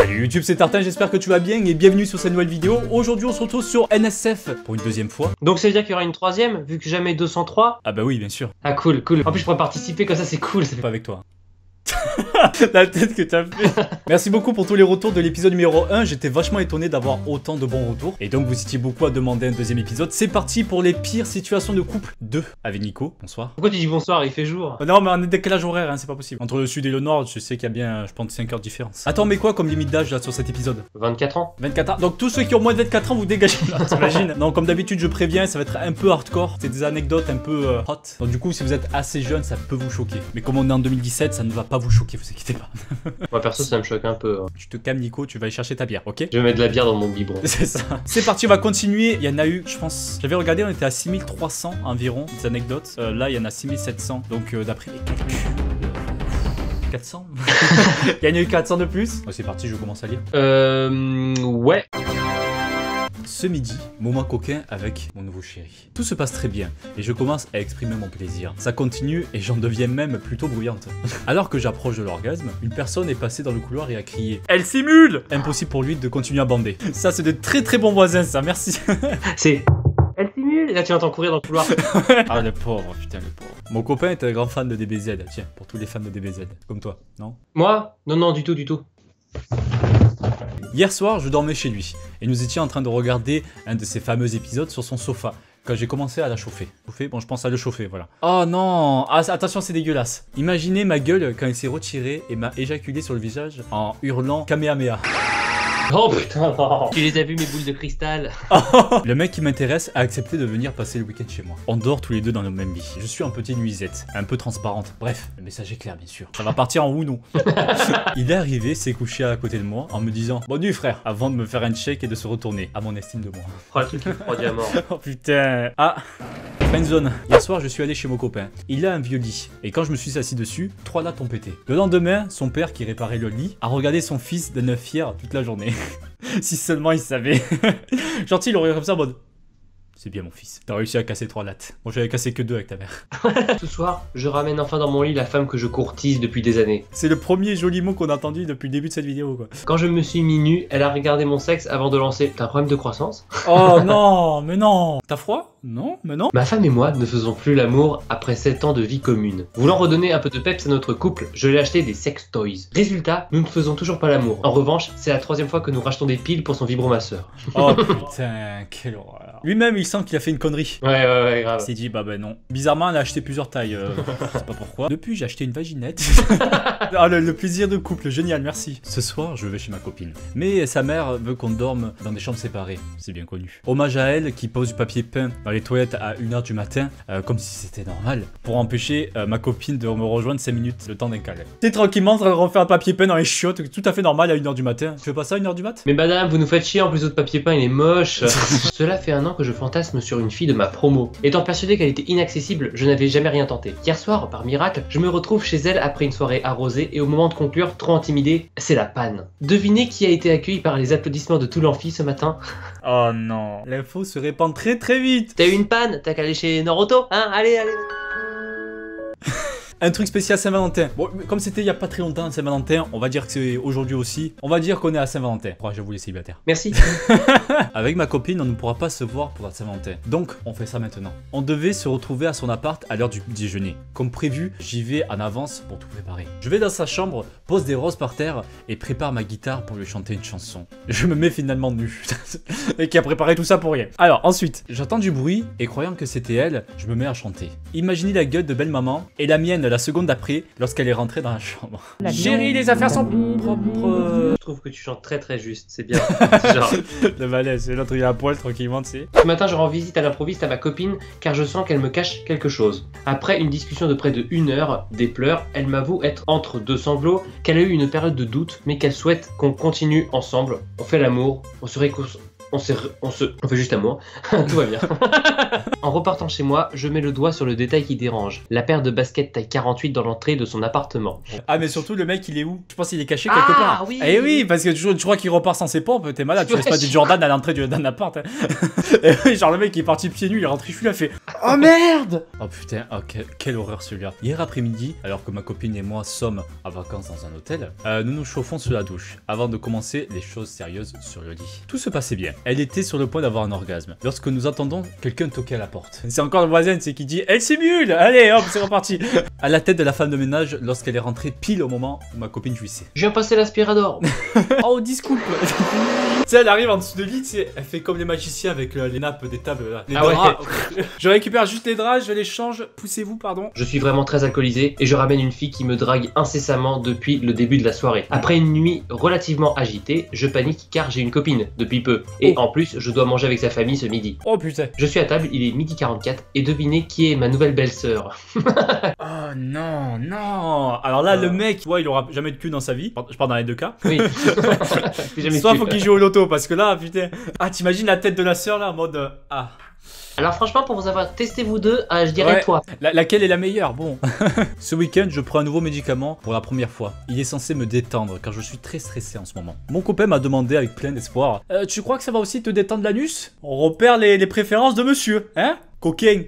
Salut YouTube, c'est Tartin, j'espère que tu vas bien et bienvenue sur cette nouvelle vidéo. Aujourd'hui on se retrouve sur NSF pour une deuxième fois. Donc ça veut dire qu'il y aura une troisième, vu que jamais 203? Ah bah oui, bien sûr. Ah cool, cool. En plus je pourrais participer, comme ça c'est cool. Pas avec toi. La tête que t'as fait. Merci beaucoup pour tous les retours de l'épisode numéro 1. J'étais vachement étonné d'avoir autant de bons retours. Et donc vous étiez beaucoup à demander un deuxième épisode. C'est parti pour les pires situations de couple 2 avec Nico. Bonsoir. Pourquoi tu dis bonsoir, il fait jour? Non mais on est décalage horaire, hein, c'est pas possible. Entre le sud et le nord, je sais qu'il y a bien, je pense, 5 heures de différence. Attends, mais quoi comme limite d'âge là sur cet épisode? 24 ans. 24 ans. Donc tous ceux qui ont moins de 24 ans, vous dégagez là, t'imagines? Non, comme d'habitude, je préviens, ça va être un peu hardcore. C'est des anecdotes un peu hot. Donc du coup, si vous êtes assez jeune, ça peut vous choquer. Mais comme on est en 2017, ça ne va pas vous choquer, vous inquiétez pas. Moi perso ça me choque un peu. Tu te calmes Nico, tu vas aller chercher ta bière, ok? Je vais mettre de la bière dans mon biberon. C'est ça. C'est parti, on va continuer. Il y en a eu, je pense, j'avais regardé, on était à 6300 environ des anecdotes. Là, il y en a 6700. Donc d'après les calculs... 400. Il y en a eu 400 de plus. Oh, c'est parti, je commence à lire. Ouais. Ce midi, moment coquin avec mon nouveau chéri. Tout se passe très bien et je commence à exprimer mon plaisir. Ça continue et j'en deviens même plutôt bruyante. Alors que j'approche de l'orgasme, une personne est passée dans le couloir et a crié « Elle simule !» Impossible pour lui de continuer à bander. Ça, c'est de très très bons voisins, ça, merci. C'est... Elle simule. Et là tu entends courir dans le couloir. Ah le pauvre, putain le pauvre. Mon copain est un grand fan de DBZ, tiens, pour tous les fans de DBZ, comme toi, non? Moi? Non, non, du tout, du tout. Hier soir, je dormais chez lui, et nous étions en train de regarder un de ces fameux épisodes sur son sofa, quand j'ai commencé à la chauffer. Bon, je pense à le chauffer, voilà. Oh non! Ah, attention, c'est dégueulasse. Imaginez ma gueule quand il s'est retiré et m'a éjaculé sur le visage en hurlant Kamehameha. Oh putain, non. Tu les as vus mes boules de cristal? Le mec qui m'intéresse a accepté de venir passer le week-end chez moi. On dort tous les deux dans le même lit. Je suis un petit nuisette, un peu transparente. Bref, le message est clair bien sûr. Ça va partir en ou non. Il est arrivé, s'est couché à côté de moi en me disant « Bonne nuit frère » avant de me faire un check et de se retourner à mon estime de moi. Oh le truc qui froid à mort. Oh putain. Ah, friendzone. Hier soir, je suis allé chez mon copain. Il a un vieux lit. Et quand je me suis assis dessus, 3 lattes ont pété. Le lendemain, son père qui réparait le lit a regardé son fils d'un œuf fier toute la journée. Si seulement il savait. Gentil, il aurait comme ça en mode... C'est bien mon fils, t'as réussi à casser 3 lattes. Moi j'avais cassé que 2 avec ta mère. Ce soir, je ramène enfin dans mon lit la femme que je courtise depuis des années. C'est le premier joli mot qu'on a entendu depuis le début de cette vidéo quoi. Quand je me suis mis nu, elle a regardé mon sexe avant de lancer. T'as un problème de croissance? Oh non, mais non. T'as froid? Non, mais non. Ma femme et moi ne faisons plus l'amour après 7 ans de vie commune. Voulant redonner un peu de peps à notre couple, je lui ai acheté des sex toys. Résultat, nous ne faisons toujours pas l'amour. En revanche, c'est la 3e fois que nous rachetons des piles pour son vibromasseur. Oh putain, quelle horreur. Lui-même, il sent qu'il a fait une connerie. Ouais, grave. Il s'est dit, bah non. Bizarrement, elle a acheté plusieurs tailles. Je sais pas pourquoi. Depuis, j'ai acheté une vaginette. Ah, le plaisir de couple, génial, merci. Ce soir, je vais chez ma copine. Mais sa mère veut qu'on dorme dans des chambres séparées. C'est bien connu. Hommage à elle qui pose du papier peint dans les toilettes à 1h du matin, comme si c'était normal, pour empêcher ma copine de me rejoindre 5 minutes, le temps d'un câlin. T'es tranquillement en train de refaire un papier peint dans les chiottes, tout à fait normal à 1h du matin. Tu fais pas ça à 1h du mat? Mais madame, vous nous faites chier, en plus votre papier peint il est moche. Cela fait 1 an que je fantasme sur une fille de ma promo. Étant persuadé qu'elle était inaccessible, je n'avais jamais rien tenté. Hier soir, par miracle, je me retrouve chez elle après une soirée arrosée et au moment de conclure, trop intimidé, c'est la panne. Devinez qui a été accueilli par les applaudissements de tout l'amphi ce matin? Oh non, l'info se répand très très vite. T'as eu une panne? T'as qu'à aller chez Noroto, hein? Allez. Un truc spécial Saint-Valentin. Bon, comme c'était il y a pas très longtemps Saint-Valentin, on va dire que c'est aujourd'hui aussi. On va dire qu'on est à Saint-Valentin. Oh, j'avoue les célibataires. Merci. Avec ma copine, on ne pourra pas se voir pour la Saint-Valentin. Donc, on fait ça maintenant. On devait se retrouver à son appart à l'heure du déjeuner. Comme prévu, j'y vais en avance pour tout préparer. Je vais dans sa chambre, pose des roses par terre et prépare ma guitare pour lui chanter une chanson. Je me mets finalement nu. Et qui a préparé tout ça pour rien. Alors, ensuite, j'entends du bruit et croyant que c'était elle, je me mets à chanter. Imaginez la gueule de belle maman et la mienne la seconde d'après lorsqu'elle est rentrée dans la chambre. Chérie, les affaires sont propres. Je trouve que tu chantes très très juste, c'est bien. Genre... Le malaise, l'autre il a un poil tranquillement, tu sais. Ce matin, je rends visite à l'improviste à ma copine car je sens qu'elle me cache quelque chose. Après une discussion de près de 1 heure, des pleurs, elle m'avoue être entre 2 sanglots, qu'elle a eu une période de doute, mais qu'elle souhaite qu'on continue ensemble. On fait l'amour, on se réconcilie. on fait juste amour. Tout va bien. En repartant chez moi, je mets le doigt sur le détail qui dérange. La paire de baskets taille 48 dans l'entrée de son appartement. Ah mais surtout le mec il est où? Je pense qu'il est caché quelque part. Oui. Eh oui, parce que tu crois qu'il repart sans ses pompes, t'es malade, tu laisses pas des Jordan à l'entrée d'un appart. Hein. Et oui, genre le mec il est parti pieds nus, il est rentré chez lui, il a fait oh merde. Oh putain, oh, quelle horreur celui-là. Hier après-midi, alors que ma copine et moi sommes en vacances dans un hôtel, nous nous chauffons sous la douche avant de commencer les choses sérieuses sur le lit. Tout se passait bien. Elle était sur le point d'avoir un orgasme lorsque nous entendons quelqu'un toquer à la porte. C'est encore le voisin, c'est qui dit elle simule. Allez hop, c'est reparti. À la tête de la femme de ménage lorsqu'elle est rentrée pile au moment où ma copine jouissait. Je viens passer l'aspirador. Oh, discoupe. Tu sais, elle arrive en dessous de lit, tu sais, elle fait comme les magiciens avec les nappes des tables là. Les draps. Ouais. Je récupère juste les draps, je les change. Poussez-vous, pardon. Je suis vraiment très alcoolisé et je ramène une fille qui me drague incessamment depuis le début de la soirée. Après une nuit relativement agitée, je panique car j'ai une copine depuis peu. Et en plus, je dois manger avec sa famille ce midi. Oh putain. Je suis à table, il est midi 44 et devinez qui est ma nouvelle belle-sœur. Oh non, non. Alors là, le mec, ouais, il aura jamais de cul dans sa vie. Je parle dans les deux cas. Oui. Soit faut qu'il joue au loto parce que là, putain. Ah, t'imagines la tête de la sœur là en mode ah. Alors franchement, pour vous avoir testé vous deux, je dirais toi. Laquelle est la meilleure? Bon. Ce week-end, je prends un nouveau médicament pour la première fois. Il est censé me détendre car je suis très stressé en ce moment. Mon copain m'a demandé avec plein d'espoir tu crois que ça va aussi te détendre l'anus? On repère les préférences de monsieur, hein? Coquin.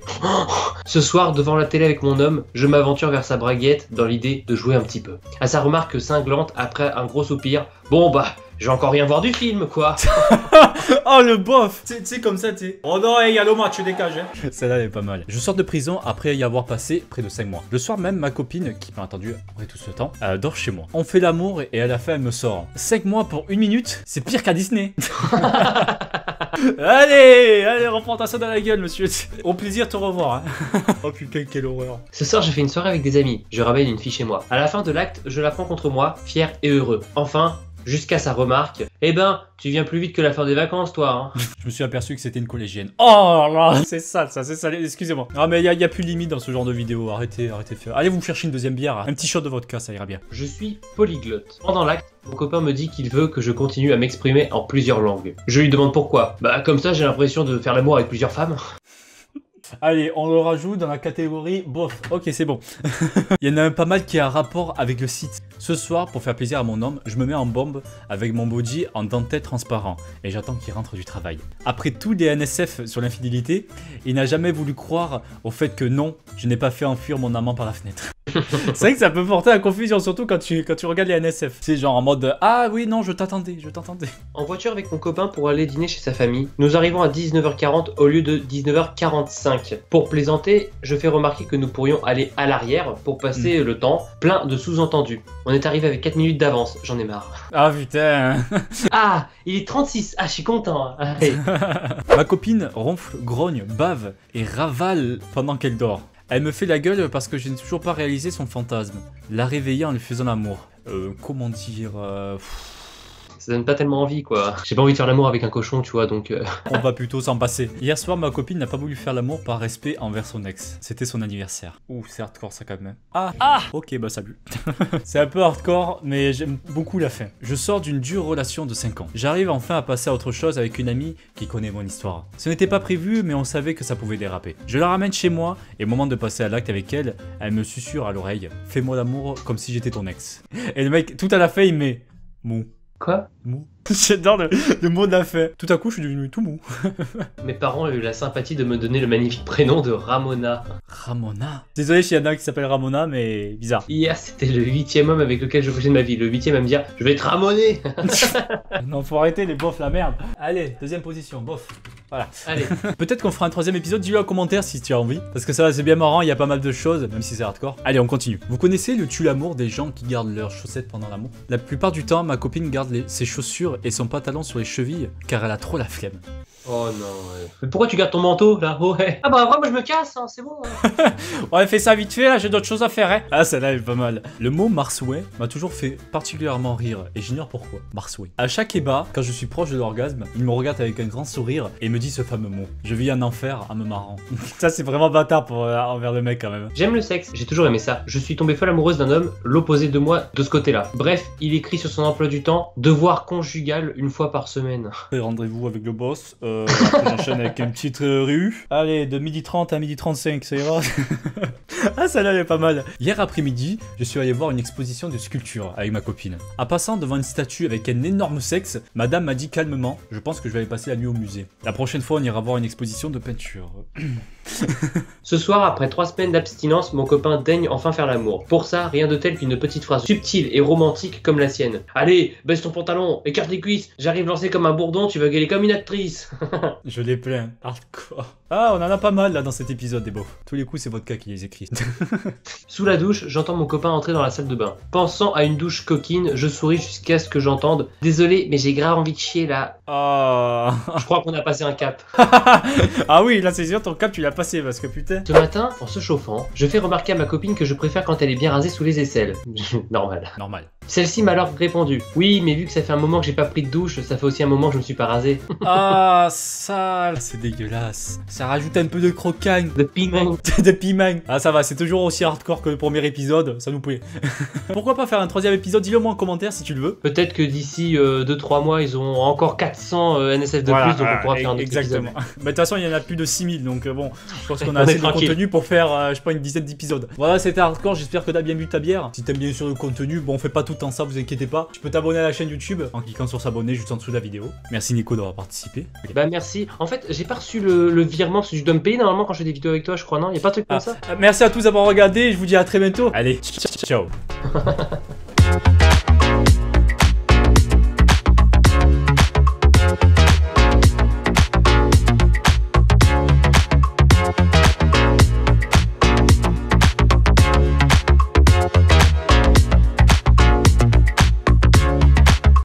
Ce soir, devant la télé avec mon homme, je m'aventure vers sa braguette dans l'idée de jouer un petit peu. À sa remarque cinglante, après un gros soupir, bon bah, je vais encore rien voir du film, quoi. Oh le bof. Tu sais comme ça, tu sais. Oh non, hey, y'a match, tu dégages. Hein. Celle-là, elle est pas mal. Je sors de prison après y avoir passé près de 5 mois. Le soir même, ma copine, qui m'a attendu après tout ce temps, dort chez moi. On fait l'amour et à la fin, elle me sort. 5 mois pour 1 minute, c'est pire qu'à Disney. Allez, reprends ça dans la gueule, monsieur. Au plaisir de te revoir. Hein. Oh putain, quelle horreur. Ce soir, j'ai fait une soirée avec des amis. Je ramène une fille chez moi. À la fin de l'acte, je la prends contre moi, fier et heureux. Enfin, jusqu'à sa remarque. Eh ben, tu viens plus vite que la fin des vacances, toi. Hein. Je me suis aperçu que c'était une collégienne. Oh là, c'est sale, ça, c'est sale. Excusez-moi. Ah mais y a plus de limite dans ce genre de vidéo. Arrêtez de faire. Allez vous chercher une deuxième bière. Un petit shot de vodka, ça ira bien. Je suis polyglotte. Pendant l'acte, mon copain me dit qu'il veut que je continue à m'exprimer en plusieurs langues. Je lui demande pourquoi. Bah comme ça, j'ai l'impression de faire l'amour avec plusieurs femmes. Allez, on le rajoute dans la catégorie bof. Ok, c'est bon. Il y en a un pas mal qui a un rapport avec le site. Ce soir, pour faire plaisir à mon homme, je me mets en bombe avec mon body en dentelle transparent et j'attends qu'il rentre du travail. Après tous les NSF sur l'infidélité, il n'a jamais voulu croire au fait que non, je n'ai pas fait enfuir mon amant par la fenêtre. C'est vrai que ça peut porter à confusion, surtout quand tu regardes les NSF. C'est genre en mode ah oui, non, je t'attendais. En voiture avec mon copain pour aller dîner chez sa famille, nous arrivons à 19h40 au lieu de 19h45. Pour plaisanter, je fais remarquer que nous pourrions aller à l'arrière pour passer le temps, plein de sous-entendus. On est arrivé avec 4 minutes d'avance, j'en ai marre. Ah putain. Ah, il est 36, je suis content. Allez. Ma copine ronfle, grogne, bave et ravale pendant qu'elle dort. Elle me fait la gueule parce que je n'ai toujours pas réalisé son fantasme. La réveiller en lui faisant l'amour. Comment dire Ça donne pas tellement envie, quoi. J'ai pas envie de faire l'amour avec un cochon, tu vois, donc... On va plutôt s'en passer. Hier soir, ma copine n'a pas voulu faire l'amour par respect envers son ex. C'était son anniversaire. Ouh, c'est hardcore ça quand même. Ah ok, bah salut. C'est un peu hardcore, mais j'aime beaucoup la fin. Je sors d'une dure relation de 5 ans. J'arrive enfin à passer à autre chose avec une amie qui connaît mon histoire. Ce n'était pas prévu, mais on savait que ça pouvait déraper. Je la ramène chez moi, et au moment de passer à l'acte avec elle, elle me susurre à l'oreille. Fais-moi l'amour comme si j'étais ton ex. Et le mec, tout à la fin, il met mou. Quoi? Mou. J'adore le mot de la fin. Tout à coup, je suis devenu tout mou. Mes parents ont eu la sympathie de me donner le magnifique prénom de Ramona. Ramona. Désolé s'il y en a qui s'appelle Ramona, mais bizarre. Hier, c'était le 8e homme avec lequel je couchais de ma vie. Le 8e à me dire, je vais te ramoner. Non, faut arrêter les bofs, la merde. Allez, deuxième position, bof. Voilà. Allez. Peut-être qu'on fera un 3e épisode, dis-le en commentaire si tu as envie. Parce que ça, c'est bien marrant, il y a pas mal de choses, même si c'est hardcore. Allez, on continue. Vous connaissez le tue-l'amour des gens qui gardent leurs chaussettes pendant l'amour? La plupart du temps, ma copine garde ses chaussures et son pantalon sur les chevilles car elle a trop la flemme. Oh non, ouais. Mais pourquoi tu gardes ton manteau là? Oh, ouais. Ah bah après moi je me casse, hein, c'est bon. Hein. Ouais, fais ça vite fait, là j'ai d'autres choses à faire, hein. Ah, celle-là est pas mal. Le mot marsouin m'a toujours fait particulièrement rire, et j'ignore pourquoi. Marsouin. À chaque ébat, quand je suis proche de l'orgasme, il me regarde avec un grand sourire et me dit ce fameux mot. Je vis un enfer en me marrant. Ça, c'est vraiment bâtard pour, envers le mec quand même. J'aime le sexe, j'ai toujours aimé ça. Je suis tombée folle amoureuse d'un homme, l'opposé de moi de ce côté-là. Bref, il écrit sur son emploi du temps devoir conjugal une fois par semaine. Rendez-vous avec le boss. Après, j'enchaîne avec une petite rue. Allez, de 12h30 à 12h35, ça ira. Ah, celle-là, elle est pas mal. Hier après-midi, je suis allé voir une exposition de sculpture avec ma copine. En passant devant une statue avec un énorme sexe, madame m'a dit calmement, je pense que je vais aller passer la nuit au musée. La prochaine fois, on ira voir une exposition de peinture. Ce soir, après 3 semaines d'abstinence, mon copain daigne enfin faire l'amour. Pour ça, rien de tel qu'une petite phrase subtile et romantique comme la sienne. Allez, baisse ton pantalon, écarte les cuisses, j'arrive lancé comme un bourdon, tu vas gueuler comme une actrice. Je l'ai plein. Hardcore. Ah, on en a pas mal là dans cet épisode des beaux. Tous les coups, c'est votre cas qui les écrit. Sous la douche, j'entends mon copain entrer dans la salle de bain. Pensant à une douche coquine, je souris jusqu'à ce que j'entende. Désolé, mais j'ai grave envie de chier là. Ah. Je crois qu'on a passé un cap. Ah oui, là c'est sûr, ton cap tu l'as passé parce que putain. Ce matin, en se chauffant, je fais remarquer à ma copine que je préfère quand elle est bien rasée sous les aisselles. Normal. Normal. Celle-ci m'a alors répondu. Oui, mais vu que ça fait un moment que j'ai pas pris de douche, ça fait aussi un moment que je me suis pas rasé. Ah, sale. C'est dégueulasse. Ça rajoute un peu de croquant. De piment. De piment. Ah, ça va, c'est toujours aussi hardcore que le premier épisode, ça nous plaît. Pourquoi pas faire un 3e épisode? Dis-le moi en commentaire si tu le veux. Peut-être que d'ici 2-3 mois, ils ont encore 400 NSF de plus, donc on pourra faire un autre exactement. épisode. Mais de toute façon, il y en a plus de 6000, donc bon, je pense qu'on a assez de contenu pour faire, je sais pas, une dizaine d'épisodes. Voilà, c'était hardcore, j'espère que t'as bien bu ta bière. Si t'aimes bien sûr le contenu, bon, on fait pas tout le temps ça, vous inquiétez pas. Tu peux t'abonner à la chaîne YouTube en cliquant sur s'abonner juste en dessous de la vidéo. Merci Nico d'avoir participé. Okay. Bah merci. En fait, j'ai pas reçu le virement parce que je dois me payer normalement quand je fais des vidéos avec toi, je crois, non? Y'a pas de truc comme ça? Merci à tous d'avoir regardé, je vous dis à très bientôt. Allez, ciao.